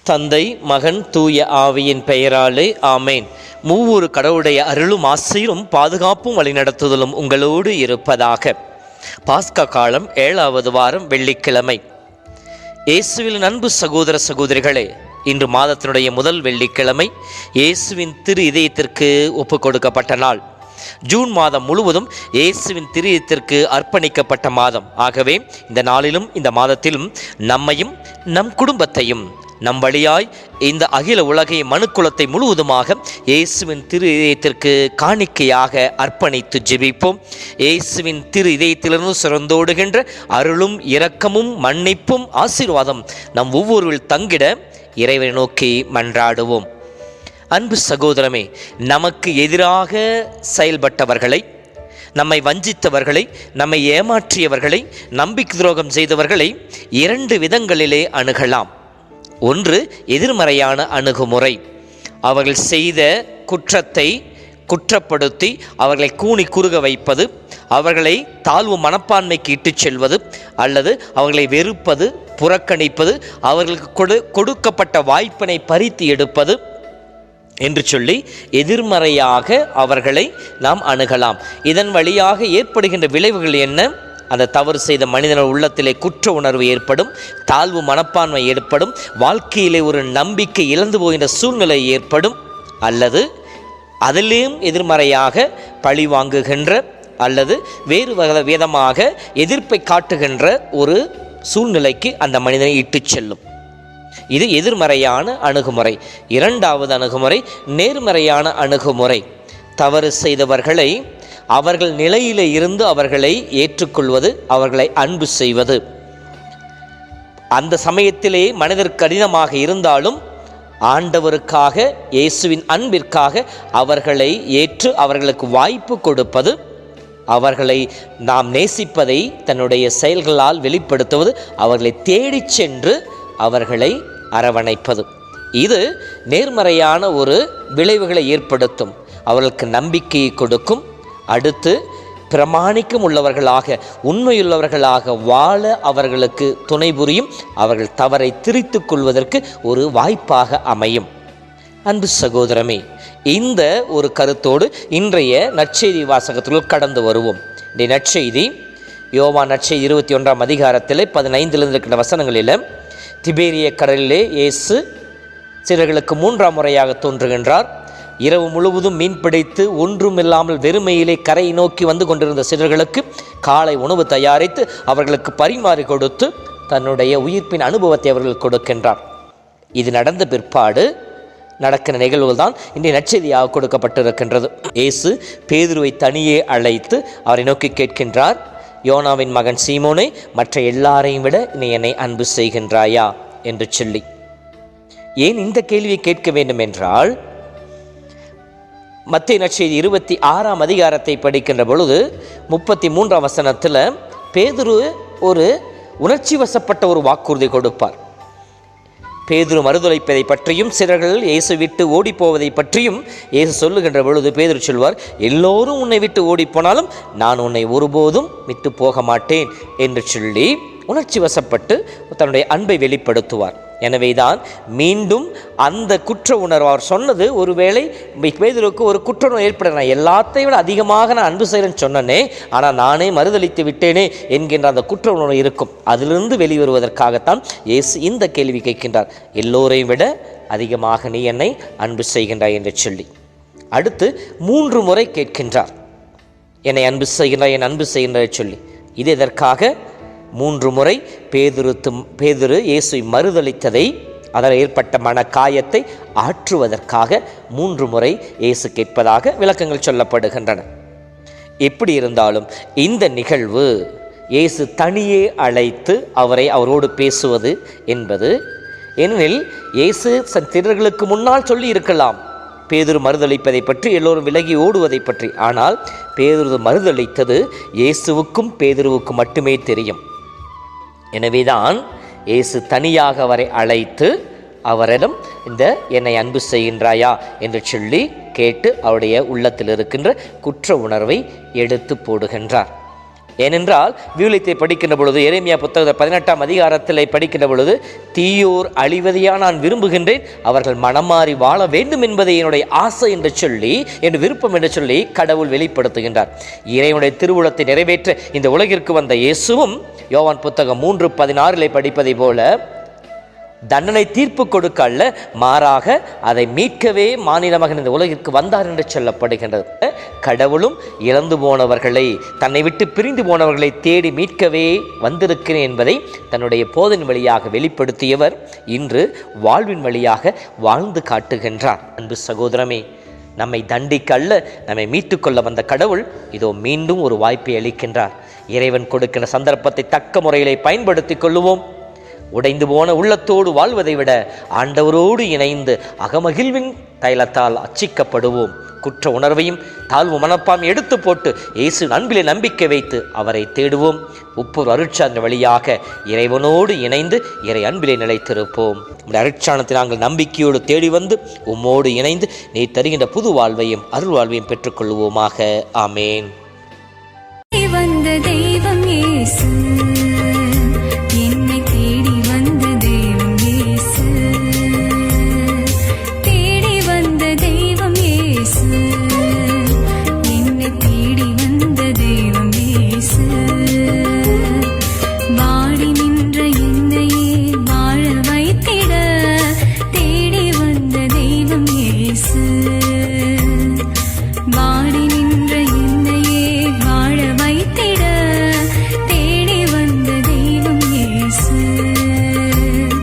தந்தை, மகன், தூய ஆவியின் பெயராலே ஆமேன். மூவொரு கடவுளுடைய அருளும் ஆசையும் பாதுகாப்பும் வழிநடத்துதலும் உங்களோடு இருப்பதாக. பாஸ்கா காலம் 7வது வாரம் வெள்ளிக்கிழமை. இயேசுவின் அன்பு சகோதர சகோதரிகளே, இன்று மாதத்தினுடைய முதல் வெள்ளிக்கிழமை இயேசுவின் திரு இதயத்திற்கு ஒப்பு கொடுக்கப்பட்ட நாள். ஜூன் மாதம் முழுவதும் இயேசுவின் திரு இதயத்திற்கு அர்ப்பணிக்கப்பட்ட மாதம். ஆகவே இந்த நாளிலும் இந்த மாதத்திலும் நம்மையும் நம் குடும்பத்தையும் நம் வழியாய் இந்த அகில உலகை மனுக்குலத்தை முழுவதுமாக இயேசுவின் திரு இதயத்திற்கு காணிக்கையாக அர்ப்பணித்து ஜெபிப்போம். இயேசுவின் திரு இதயத்திலிருந்து சுரந்தோடுகின்ற அருளும் இரக்கமும் மன்னிப்பும் ஆசீர்வாதம் நம் ஒவ்வொருவில் தங்கிட இறைவனை நோக்கி மன்றாடுவோம். அன்பு சகோதரமே, நமக்கு எதிராக செயல்பட்டவர்களை, நம்மை வஞ்சித்தவர்களை, நம்மை ஏமாற்றியவர்களை, நம்பிக்கை துரோகம் செய்தவர்களை 2 விதங்களிலே அணுகலாம். ஒன்று எதிர்மறையான அணுகுமுறை. அவர்கள் செய்த குற்றத்தை குற்றப்படுத்தி அவர்களை கூனி குறுக வைப்பது, அவர்களை தாழ்வு மனப்பான்மைக்கு இட்டுச் செல்வது, அல்லது அவர்களை வெறுப்பது, புறக்கணிப்பது, அவர்களுக்கு கொடுக்கப்பட்ட வாய்ப்பினை பறித்து எடுப்பது என்று சொல்லி எதிர்மறையாக அவர்களை நாம் அணுகலாம். இதன் வழியாக ஏற்படுகின்ற விளைவுகள் என்ன? அந்த தவறு செய்த மனிதன உள்ளத்திலே குற்ற உணர்வு ஏற்படும், தாழ்வு மனப்பான்மை ஏற்படும், வாழ்க்கையிலே ஒரு நம்பிக்கை இழந்து போகின்ற சூழ்நிலை ஏற்படும், அல்லது அதிலேயும் எதிர்மறையாக பழி வாங்குகின்ற அல்லது வேறு விதமாக எதிர்ப்பை காட்டுகின்ற ஒரு சூழ்நிலைக்கு அந்த மனிதனை இட்டுச் செல்லும். இது எதிர்மறையான அணுகுமுறை. 2வது அணுகுமுறை நேர்மறையான அணுகுமுறை. தவறு செய்தவர்களை அவர்கள் நிலையிலே இருந்து அவர்களை ஏற்றுக்கொள்வது, அவர்களை அன்பு செய்வது. அந்த சமயத்திலே மனிதர் கடினமாக இருந்தாலும் ஆண்டவருக்காக, இயேசுவின் அன்பிற்காக அவர்களை ஏற்று அவர்களுக்கு வாய்ப்பு கொடுப்பது, அவர்களை நாம் நேசிப்பதை தன்னுடைய செயல்களால் வெளிப்படுத்துவது, அவர்களை தேடிச் சென்று அவர்களை அரவணைப்பது. இது நேர்மறையான ஒரு விளைவுகளை ஏற்படுத்தும். அவர்களுக்கு நம்பிக்கையை கொடுக்கும். அடுத்து பிரமாணிக்கம் உள்ளவர்களாக, உண்மையுள்ளவர்களாக வாழ அவர்களுக்கு துணை புரியும். அவர்கள் தவறை திரித்துக் கொள்வதற்கு ஒரு வாய்ப்பாக அமையும். அன்பு சகோதரமே, இந்த ஒரு கருத்தோடு இன்றைய நற்செய்தி வாசகத்திற்குள் கடந்து வருவோம். இந்த நற்செய்தி யோவான் நற்செய்தி 21ஆம் அதிகாரத்தில் 15 இருக்கிற வசனங்களில், திபேரிய கடலிலே இயேசு சிலர்களுக்கு 3ஆம் முறையாக தோன்றுகின்றார். இரவு முழுவதும் மீன் பிடித்து ஒன்றுமில்லாமல் வெறுமையிலே கரையை நோக்கி வந்து கொண்டிருந்த சிலர்களுக்கு காலை உணவு தயாரித்து அவர்களுக்கு பரிமாறி கொடுத்து தன்னுடைய உயிர்ப்பின் அனுபவத்தை அவர்கள் கொடுக்கின்றார். இது நடந்த பிற்பாடு நடக்கிற நிகழ்வுகள் தான் இன்றைய நற்செய்தியாக கொடுக்கப்பட்டிருக்கின்றது. இயேசு பேதுருவை தனியே அழைத்து அவரை நோக்கி கேட்கின்றார், யோனாவின் மகன் சீமோனே, மற்ற எல்லாரையும் விட நீ என்னை அன்பு செய்கின்றாயா என்று சொல்லி. ஏன் இந்த கேள்வியை கேட்க வேண்டும் என்றால், மத்தேயு நற்செய்தி 26ஆம் அதிகாரத்தை படிக்கின்ற பொழுது 33ஆம் வசனத்தில் பேதுரு ஒரு உணர்ச்சி வசப்பட்ட ஒரு வாக்குறுதி கொடுப்பார். பேதுரு மறுதலிப்பதை பற்றியும் சிலர்கள் இயேசு விட்டு ஓடி போவதை பற்றியும் இயேசு சொல்லுகின்ற பொழுது பேதுரு சொல்வார், எல்லோரும் உன்னை விட்டு ஓடி போனாலும் நான் உன்னை ஒருபோதும் விட்டு போக மாட்டேன் என்று சொல்லி உணர்ச்சி வசப்பட்டு தன்னுடைய அன்பை வெளிப்படுத்துவார். எனவேதான் மீண்டும் அந்த குற்ற உணர்வு அவர் சொன்னது, ஒருவேளை பேதுருக்கு ஒரு குற்ற உணர்வு ஏற்பட, நான் எல்லாத்தையும் விட அதிகமாக நான் அன்பு செய்கிறேன்னு சொன்னனே, ஆனால் நானே மறுதலித்து விட்டேனே என்கின்ற அந்த குற்ற உணர்வு இருக்கும். அதிலிருந்து வெளிவருவதற்காகத்தான் இயேசு இந்த கேள்வி கேட்கின்றார், எல்லோரையும் விட அதிகமாக நீ என்னை அன்பு செய்கின்றாய் என்று சொல்லி. அடுத்து 3 முறை கேட்கின்றார், என்னை அன்பு செய்கின்றாய், என் அன்பு செய்கின்றாய் சொல்லி. இது எதற்காக? 3 முறை பேதுரு இயேசுவை மறுதலித்ததை, அதில் ஏற்பட்ட மன காயத்தை ஆற்றுவதற்காக 3 முறை இயேசு கேட்பதாக விளக்கங்கள் சொல்லப்படுகின்றன. எப்படி இருந்தாலும் இந்த நிகழ்வு இயேசு தனியே அழைத்து அவரோடு பேசுவது என்பது, ஏனெனில் இயேசு சீடர்களுக்கு முன்னால் சொல்லி இருக்கலாம், பேதுரு மறுதளிப்பதை பற்றி, எல்லோரும் விலகி ஓடுவதை பற்றி. ஆனால் பேதுரு மறுதளித்தது இயேசுவுக்கும் பேதுருவுக்கும் மட்டுமே தெரியும். எனவேதான் இயேசு தனியாக அவரை அழைத்து அவரிடம் என்னை அன்பு செய்கின்றாயா என்று சொல்லி கேட்டு அவருடைய உள்ளத்தில் இருக்கின்ற குற்ற உணர்வை எடுத்து போடுகின்றார். ஏனென்றால் விவிலியத்தை படிக்கின்ற பொழுது, எரேமியா புத்தகத்தை 18ஆம் அதிகாரத்தில் படிக்கின்ற பொழுது, தீயோர் அழிவதையா நான் விரும்புகின்றேன், அவர்கள் மனமாறி வாழ வேண்டும் என்பதை என்னுடைய ஆசை என்று சொல்லி, என் விருப்பம் என்று சொல்லி கடவுள் வெளிப்படுத்துகின்றார். இறைவனுடைய திருவுளத்தை நிறைவேற்ற இந்த உலகிற்கு வந்த இயேசுவும் யோவான் புத்தகம் 3:16 படிப்பதை போல தண்டனை தீர்ப்பு கொடுக்க அல்ல, மாறாக அதை மீட்கவே மானிட மகன் இந்த உலகிற்கு வந்தார் என்று சொல்லப்படுகின்றது. கடவுளும் இறந்து போனவர்களை, தன்னை விட்டு பிரிந்து போனவர்களை தேடி மீட்கவே வந்திருக்கிறேன் என்பதை தன்னுடைய போதனை வழியாக வெளிப்படுத்தியவர் இன்று வாழ்வின் வழியாக வாழ்ந்து காட்டுகின்றார். அன்பு சகோதரமே, நம்மை தண்டிக்க அல்ல, நம்மை மீட்டுக்கொள்ள வந்த கடவுள் இதோ மீண்டும் ஒரு வாய்ப்பை அளிக்கின்றார். இறைவன் கொடுக்கிற சந்தர்ப்பத்தை தக்க முறையிலே பயன்படுத்தி கொள்ளுவோம். உடைந்து போன உள்ளத்தோடு வாழ்வதை விட ஆண்டவரோடு இணைந்து அகமகிழ்வின் தைலத்தால் அச்சிக்கப்படுவோம். குற்ற உணர்வையும் தாழ்வு மனப்பாம் எடுத்து போட்டு இயேசு அன்பிலே நம்பிக்கை வைத்து அவரை தேடுவோம். ஒவ்வொரு அருட்சாதன வழியாக இறைவனோடு இணைந்து இறை அன்பிலே நிலைத்திருப்போம். நம்முடைய அருட்சாதனத்தை நாங்கள் நம்பிக்கையோடு தேடி வந்து உம்மோடு இணைந்து நீ தருகின்ற புது வாழ்வையும் அருள் வாழ்வையும் பெற்றுக்கொள்வோமாக. ஆமேன்.